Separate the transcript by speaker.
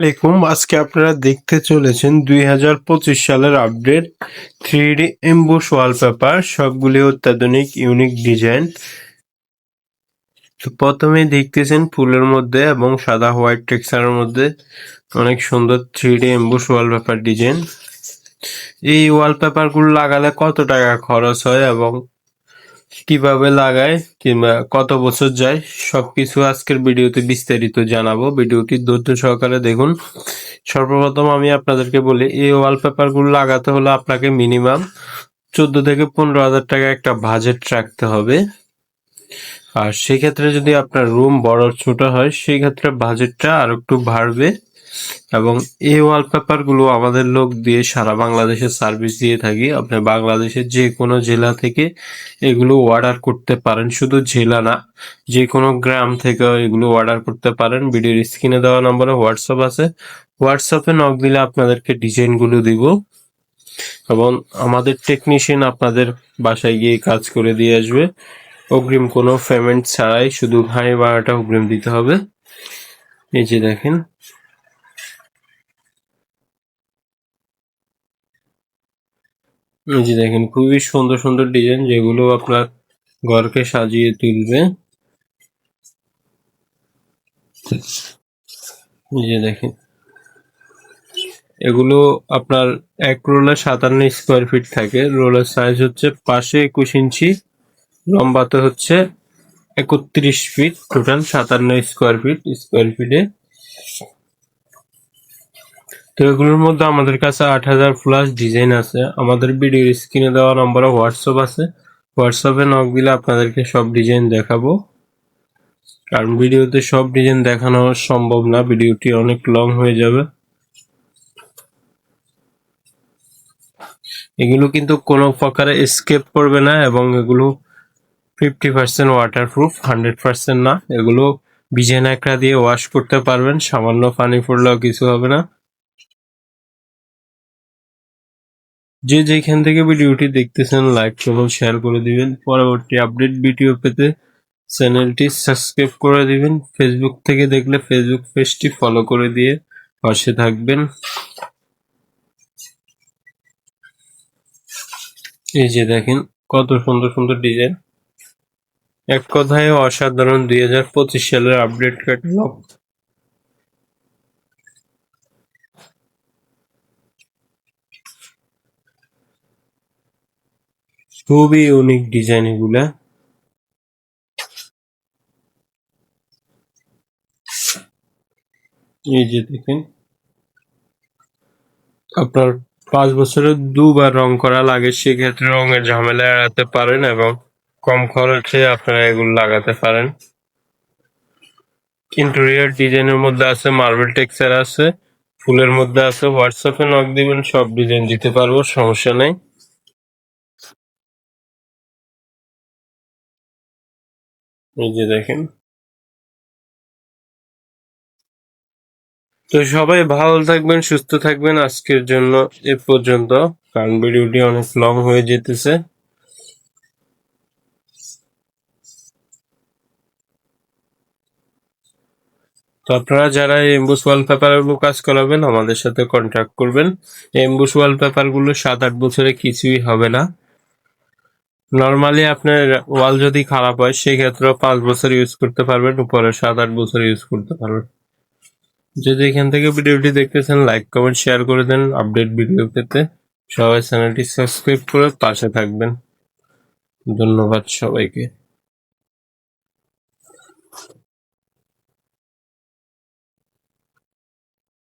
Speaker 1: আজকে আপনারা দেখতে চলেছেন 2025 সালের আপডেট 3D এমবুশ ওয়ালপেপার, সবগুলি অত্যাধুনিক ইউনিক ডিজাইন। তো প্রথমেই দেখতেছেন ফুলের মধ্যে এবং সাদা হোয়াইট টেক্সচারের মধ্যে অনেক সুন্দর 3D এমবুশ ওয়ালপেপার ডিজাইন। এই ওয়ালপেপার গুলো লাগালে কত টাকা খরচ হয় এবং কিভাবে লাগায় কিংবা কত বছর যায় সবকিছু আজকের ভিডিওতে বিস্তারিত জানাবো। ভিডিওটি ধৈর্য সহকারে দেখুন। সর্বপ্রথম আমি আপনাদেরকে বলি, এই ওয়ালপেপার গুলো লাগাতে হলে আপনাকে মিনিমাম 14 থেকে 15,000 টাকা একটা বাজেট রাখতে হবে। আর সেক্ষেত্রে যদি আপনার রুম বড় ছোট হয় সেই ক্ষেত্রে বাজেটটা আর একটু বাড়বে। এবং এই ওয়ালপেপার গুলো আমাদের লোক দিয়ে সারা বাংলাদেশে সার্ভিস দিয়ে থাকি। আপনি বাংলাদেশের যে কোনো জেলা থেকে এগুলো অর্ডার করতে পারেন, শুধু জেলা না, যে কোনো গ্রাম থেকে এগুলো অর্ডার করতে পারেন। ভিডিওর স্ক্রিনে দেওয়া নম্বরে হোয়াটসঅ্যাপ আছে, হোয়াটসঅ্যাপে নক দিলে আপনাদেরকে ডিজাইনগুলো দিব এবং আমাদের টেকনিশিয়ান আপনাদের বাসায় গিয়ে কাজ করে দিয়ে আসবে। অগ্রিম কোনো পেমেন্ট ছাড়াই, শুধু ভাড়া ভাড়াটা অগ্রিম দিতে হবে। এই যে দেখেন, এই যে দেখেন খুবই সুন্দর সুন্দর ডিজাইন যেগুলো আপনার ঘরকে সাজিয়ে তুলবে। এই যে দেখেন, এগুলো আপনার এক রোলে 57 স্কোয়ার ফিট থাকে। রোলের সাইজ হচ্ছে পাশে 21 ইঞ্চি, লম্বাতে হচ্ছে 31 ফিট, টোটাল 57 স্কোয়ার ফিটে। তো এগুলোর মধ্যে আমাদের কাছে 8,000 প্লাস ডিজাইন আছে। আমাদের ভিডিওর স্ক্রিনে দেওয়া নম্বরে হোয়াটসঅ্যাপ আছে, হোয়াটসঅ্যাপে নক দিলে আপনাদেরকে সব ডিজাইন দেখাবো। কারণ ভিডিওতে সব ডিজাইন দেখানো সম্ভব না, ভিডিওটি অনেক লং হয়ে যাবে। এগুলো কিন্তু কোনো প্রকারে স্কেপ করবে না এবং এগুলো 50% ওয়াটারপ্রুফ, 100% না। এগুলো ভিজে ন্যাকড়া দিয়ে ওয়াশ করতে পারবেন, সামান্য পানি পড়লেও কিছু হবে না। যে যেখান থেকে ভিডিওটি দেখতেছেন লাইক এবং শেয়ার করে দিবেন। পরবর্তী আপডেট ভিডিও পেতে চ্যানেলটি সাবস্ক্রাইব করে দিবেন। ফেসবুক থেকে দেখলে ফেসবুক পেজটি ফলো করে দিয়ে পাশে থাকবেন। এই যে দেখেন কত সুন্দর সুন্দর ডিজাইন, এক কথায় অসাধারণ 2025 সালের আপডেট ক্যাটালগ। খুবই ইউনিক ডিজাইন এগুলা। এই যে দেখেন, আপনার 5 বছরে 2বার রং করা লাগে, সেক্ষেত্রে রঙের ঝামেলা এড়াতে পারেন এবং কম খরচে আপনারা এগুলো লাগাতে পারেন। ইন্টেরিয়র ডিজাইনের মধ্যে আছে, মার্বেল টেক্সচার আছে, ফুলের মধ্যে আছে। হোয়াটসঅ্যাপে নক দিবেন, সব ডিজাইন দিতে পারবো, সমস্যা নেই। এই যে দেখেন, তো সবাই ভালো থাকবেন, সুস্থ থাকবেন। আজকের জন্য এ পর্যন্ত, কারণ ভিডিওটি অনেক লং হয়ে যেতেছে। তো আপনারা যারা এমবুস ওয়ালপেপার গুলো কাজ করাবেন আমাদের সাথে কন্ট্যাক্ট করবেন। এমবুস ওয়ালপেপার গুলো 7-8 বছরে কিছুই হবে না। নর্মালি আপনার ওয়াল যদি খারাপ হয় সেক্ষেত্রে 5 বছর ইউজ করতে পারবেন, উপরে 7-8 বছর ইউজ করতে পারবেন। যদি এখান থেকে ভিডিওটি দেখতেছেন লাইক কমেন্ট শেয়ার করে দেন। আপডেট ভিডিও পেতে সবাই চ্যানেলটি সাবস্ক্রাইব করে পাশে থাকবেন। ধন্যবাদ সবাইকে।